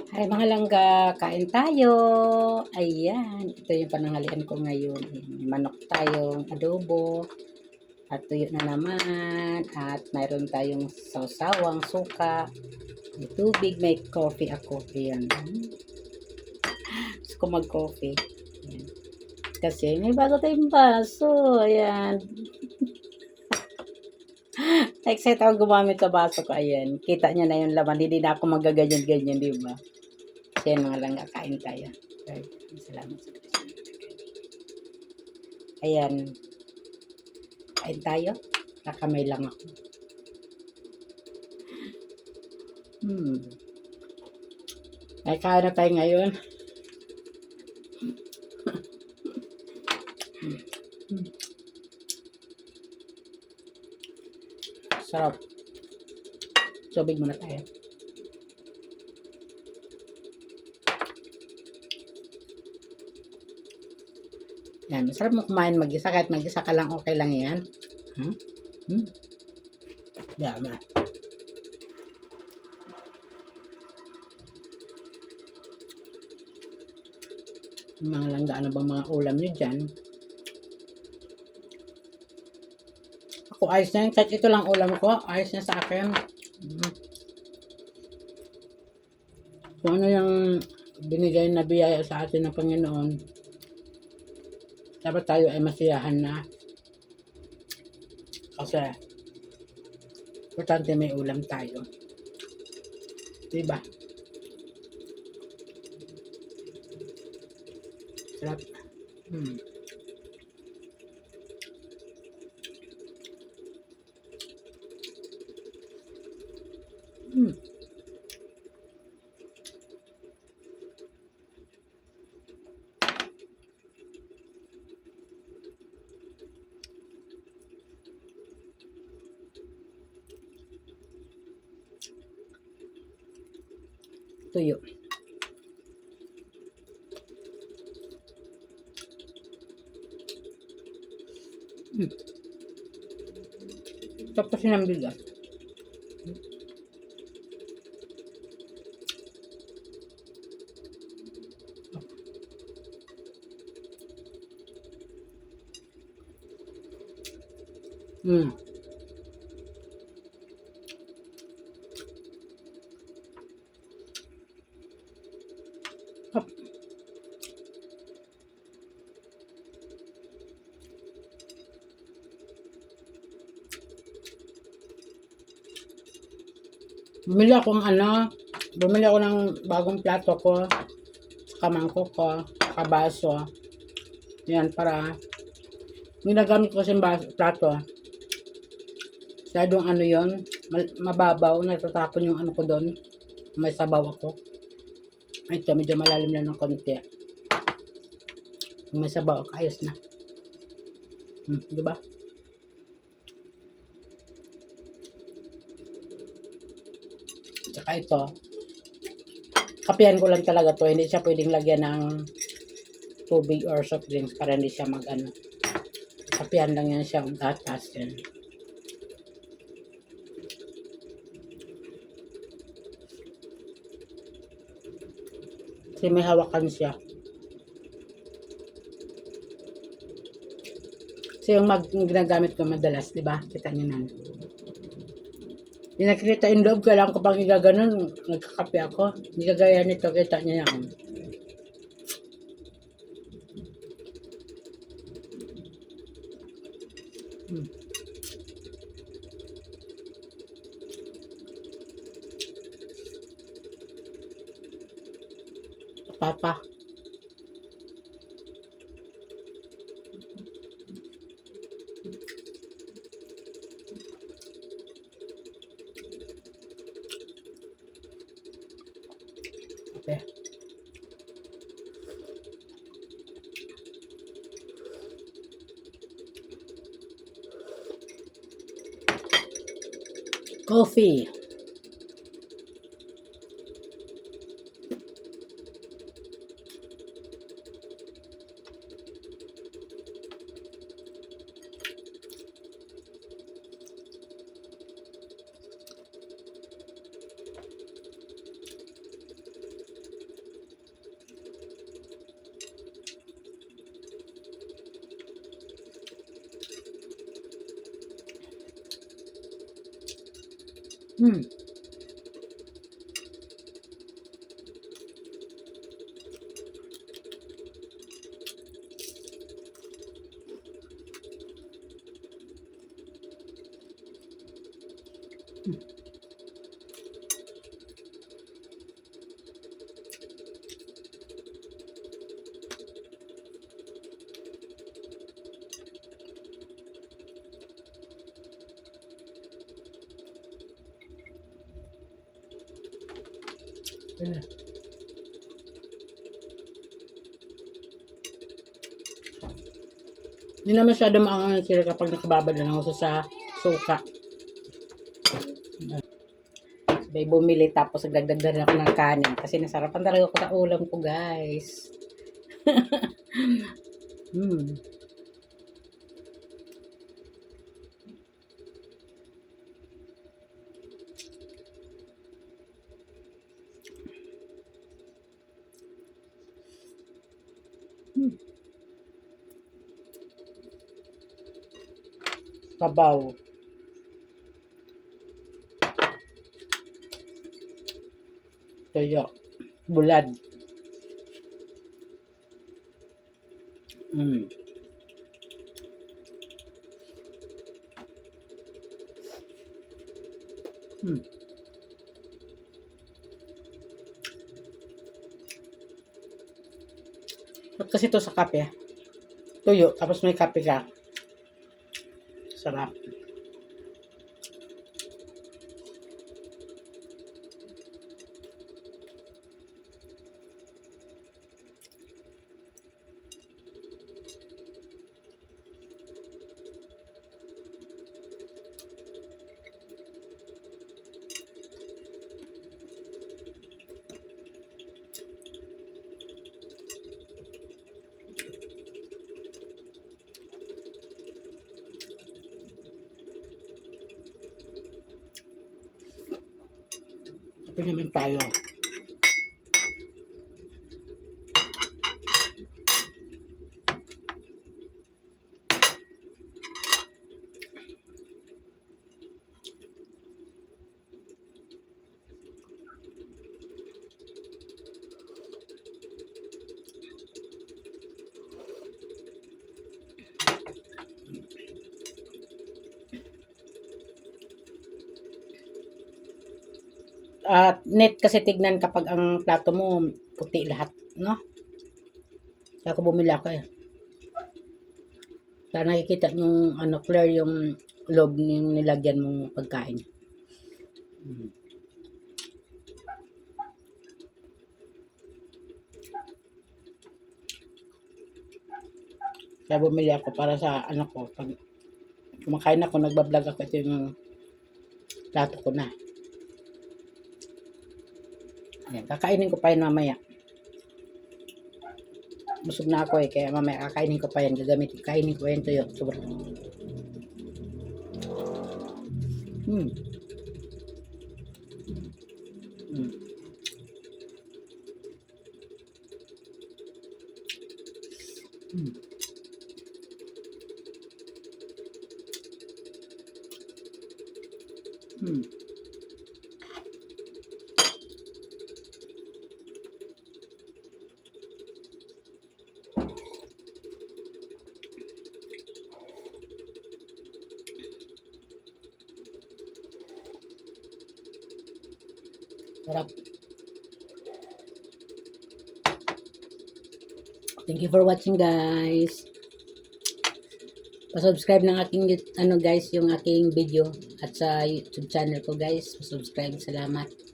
Ay mga langga, kain tayo. Ayan, ito yung pananghalian ko ngayon. May manok tayong adobo at tuyo na naman. At mayroon tayong sawsawang suka. May tubig, may coffee ako. Ayan. Gusto ko mag-coffee. Ayan. Kasi may bago tayong baso. Ayan. Excited ako gumamit sa baso ko. Ayan. Kita niya na yung laman. Hindi na ako magaganyan-ganyan, di ba? Kasi mga langga, kain tayo. Salamat sa Diyos. Ayan. Kain tayo. Kakamay lang ako. Ay, kain na tayo ngayon. Sarap. Tubig muna tayo. Yan, masarap mo kumain mag-isa. Kahit mag-isa ka lang, okay lang yan. Yan. Mga langga, ano bang mga ulam nyo dyan? Ako, ayos na yun. Kahit ito lang ulam ko, ayos na sa akin. Kung ano yung binigay na biyaya sa atin ng Panginoon, dapat tayo ay masiyahan na. Kasi, importante may ulam tayo. Diba? Sarap. Tuyo. Tapos ng bigas. Bumili ako ng bagong plato ko, kamangkok ko, kabaso. Yan, para ginagamit ko sa plato. Masyadong ano yon, mababaw, natatapon yung ano ko doon. May sabaw ako. Ito, medyo malalim lang ng konti. May sabaw ako, ayos na. Diba? Tsaka ito, kapihan ko lang talaga to. Hindi siya pwedeng lagyan ng tubig or soft drinks para hindi siya mag-ano. Kapihan lang yan siya, gatas yan. Kasi may hawakan siya. Kasi yung ginagamit ko madalas, di ba? Kita niyo na. Hindi nakikita yung loob, kailangan ko pang igaganon, nagkakape ako. Hindi kagaya nito, kita niyo yan. Papa. Okay. Coffee. Hmm. Hmm. Hindi na masyado maangang sila kapag nakababad na ako sa suka. Sabay bumili tapos nagdagdag na rin ako ng kanin kasi nasarapan talaga ako sa ulam ko, guys. Hmm. Hmm. Sabaw. Toyo. Bulad. Hmm. Hmm. Ba't kasi to sa kape? Tuyo, tapos may kape ka. Sarap. Kape naman tayo. At net kasi tignan kapag ang plato mo puti lahat, no? Kaya ako bumili ako eh. Para nakikita yung ano, clear yung loob ng nilagyan mong pagkain. Hmm. Kaya bumili ako para sa anak ko. Pag kumakain ako, nagbablog ako, ito yung plato ko na. Ayan, kakainin ko pa yun mamaya. Busog na ako eh, kaya mamaya kakainin ko pa yan. Kainin ko pa yan tuyo. Sobrang. Hmm. Hmm. Hmm. Hmm. Sarap. Thank you for watching, guys. Pa-subscribe ng aking ano guys, yung aking video at sa YouTube channel ko, guys. Pa-subscribe. Salamat.